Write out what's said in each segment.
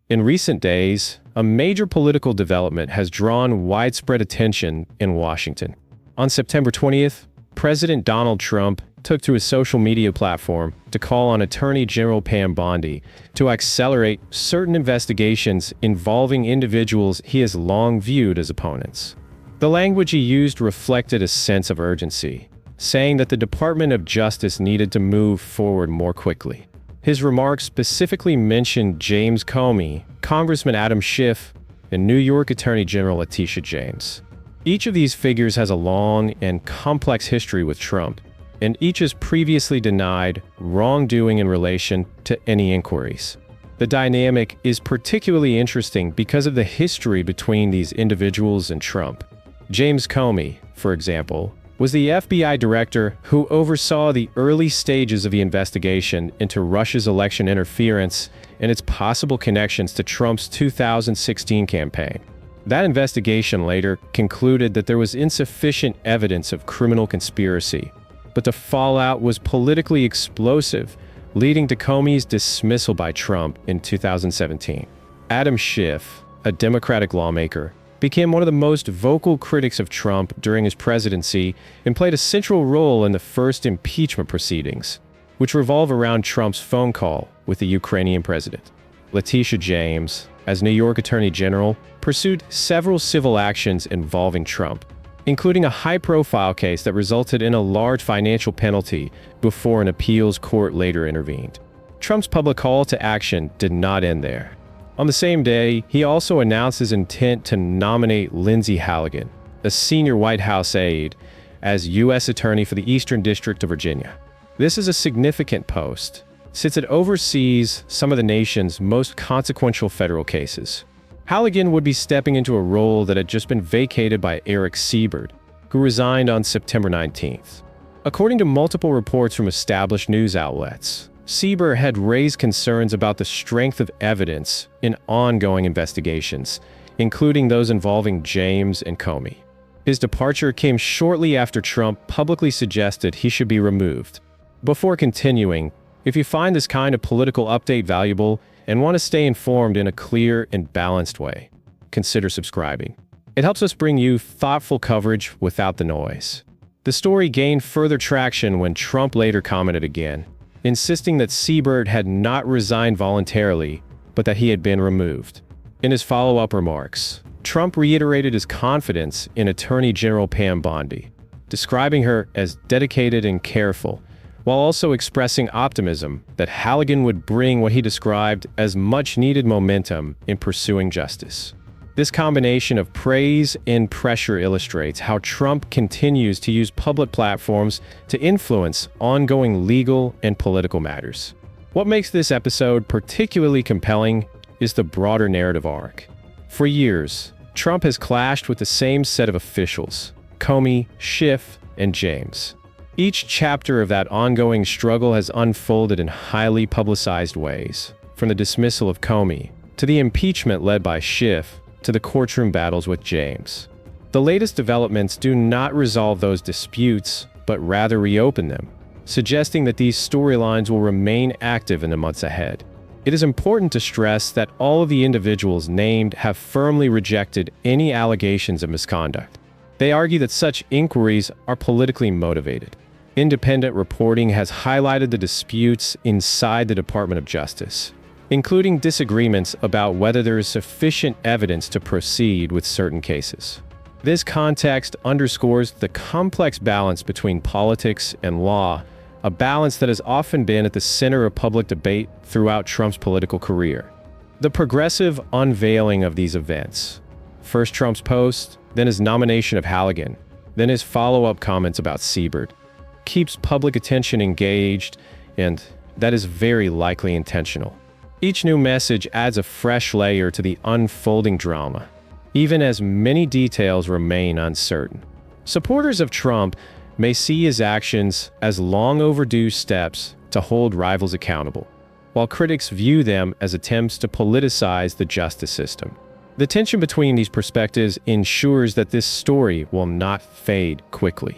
In recent days, a major political development has drawn widespread attention in Washington. On September 20th, President Donald Trump took to his social media platform to call on Attorney General Pam Bondi to accelerate certain investigations involving individuals he has long viewed as opponents. The language he used reflected a sense of urgency, saying that the Department of Justice needed to move forward more quickly. His remarks specifically mentioned James Comey, Congressman Adam Schiff, and New York Attorney General Letitia James. Each of these figures has a long and complex history with Trump, and each has previously denied wrongdoing in relation to any inquiries. The dynamic is particularly interesting because of the history between these individuals and Trump. James Comey, for example, was the FBI director who oversaw the early stages of the investigation into Russia's election interference and its possible connections to Trump's 2016 campaign. That investigation later concluded that there was insufficient evidence of criminal conspiracy, but the fallout was politically explosive, leading to Comey's dismissal by Trump in 2017. Adam Schiff, a Democratic lawmaker, became one of the most vocal critics of Trump during his presidency and played a central role in the first impeachment proceedings, which revolve around Trump's phone call with the Ukrainian president. Letitia James, as New York Attorney General, pursued several civil actions involving Trump, including a high-profile case that resulted in a large financial penalty before an appeals court later intervened. Trump's public call to action did not end there. On the same day, he also announced his intent to nominate Lindsey Halligan, a senior White House aide, as U.S. Attorney for the Eastern District of Virginia. This is a significant post, since it oversees some of the nation's most consequential federal cases. Halligan would be stepping into a role that had just been vacated by Erik Siebert, who resigned on September 19th. According to multiple reports from established news outlets, Siebert had raised concerns about the strength of evidence in ongoing investigations, including those involving James and Comey. His departure came shortly after Trump publicly suggested he should be removed. Before continuing, if you find this kind of political update valuable and want to stay informed in a clear and balanced way, consider subscribing. It helps us bring you thoughtful coverage without the noise. The story gained further traction when Trump later commented again, insisting that Siebert had not resigned voluntarily, but that he had been removed. In his follow-up remarks, Trump reiterated his confidence in Attorney General Pam Bondi, describing her as dedicated and careful, while also expressing optimism that Halligan would bring what he described as much-needed momentum in pursuing justice. This combination of praise and pressure illustrates how Trump continues to use public platforms to influence ongoing legal and political matters. What makes this episode particularly compelling is the broader narrative arc. For years, Trump has clashed with the same set of officials: Comey, Schiff, and James. Each chapter of that ongoing struggle has unfolded in highly publicized ways, from the dismissal of Comey, to the impeachment led by Schiff, to the courtroom battles with James. The latest developments do not resolve those disputes, but rather reopen them, suggesting that these storylines will remain active in the months ahead. It is important to stress that all of the individuals named have firmly rejected any allegations of misconduct. They argue that such inquiries are politically motivated. Independent reporting has highlighted the disputes inside the Department of Justice, including disagreements about whether there is sufficient evidence to proceed with certain cases. This context underscores the complex balance between politics and law, a balance that has often been at the center of public debate throughout Trump's political career. The progressive unveiling of these events, first Trump's post, then his nomination of Halligan, then his follow-up comments about Siebert, keeps public attention engaged, and that is very likely intentional. Each new message adds a fresh layer to the unfolding drama, even as many details remain uncertain. Supporters of Trump may see his actions as long overdue steps to hold rivals accountable, while critics view them as attempts to politicize the justice system. The tension between these perspectives ensures that this story will not fade quickly.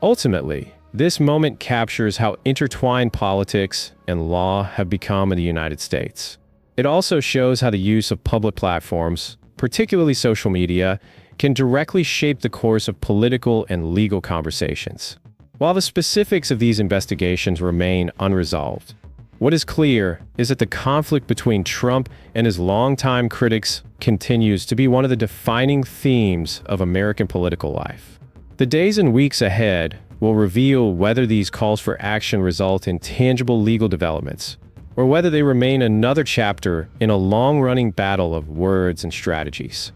Ultimately, this moment captures how intertwined politics and law have become in the United States. It also shows how the use of public platforms, particularly social media, can directly shape the course of political and legal conversations. While the specifics of these investigations remain unresolved, what is clear is that the conflict between Trump and his longtime critics continues to be one of the defining themes of American political life. The days and weeks ahead will reveal whether these calls for action result in tangible legal developments, or whether they remain another chapter in a long-running battle of words and strategies.